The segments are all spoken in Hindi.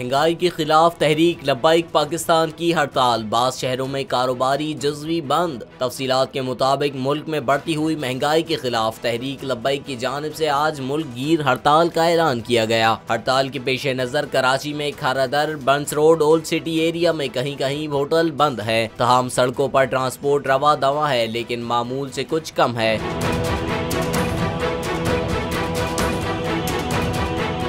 महंगाई के खिलाफ तहरीक लब्बैक पाकिस्तान की हड़ताल, बाज़ शहरों में कारोबारी जुज़वी बंद। तफसीलात के मुताबिक मुल्क में बढ़ती हुई महंगाई के खिलाफ तहरीक लब्बैक की जानिब से आज मुल्क गिर हड़ताल का ऐलान किया गया। हड़ताल के पेश नज़र कराची में खारादर, बंस रोड, ओल्ड सिटी एरिया में कहीं कहीं होटल बंद है। तमाम सड़कों पर ट्रांसपोर्ट रवा दवा है, लेकिन मामूल से कुछ कम है।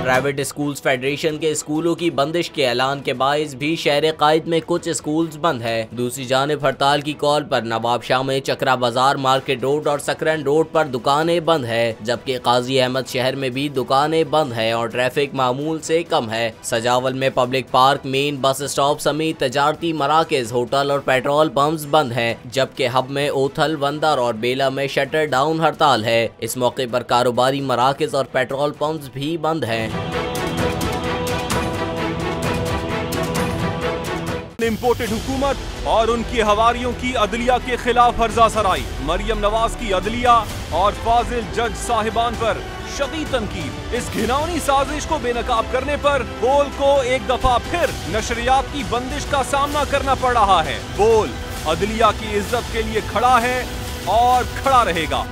प्राइवेट स्कूल्स फेडरेशन के स्कूलों की बंदिश के ऐलान के बायस भी शहर कायद में कुछ स्कूल्स बंद है। दूसरी जानिब हड़ताल की कॉल पर नवाब शाह में चक्रा बाजार, मार्केट रोड और सकरन रोड पर दुकानें बंद है, जबकि काजी अहमद शहर में भी दुकानें बंद है और ट्रैफिक मामूल से कम है। सजावल में public park, main bus stop समेत तजारती मराकज, होटल और पेट्रोल पंप्स बंद है, जबकि हब में ओथल, बंदर और बेला में शटर डाउन हड़ताल है। इस मौके पर कारोबारी मराकज और पेट्रोल पंप्स भी बंद हैं। इम्पोर्टेड हुकूमत और उनकी हवारियों की अदलिया के खिलाफ हर्जा सराई, मरियम नवाज की अदलिया और फाजिल जज साहिबान पर शदीद तनकीद। इस घिनौनी साजिश को बेनकाब करने पर बोल को एक दफा फिर नशरियात की बंदिश का सामना करना पड़ रहा है। बोल अदलिया की इज्जत के लिए खड़ा है और खड़ा रहेगा।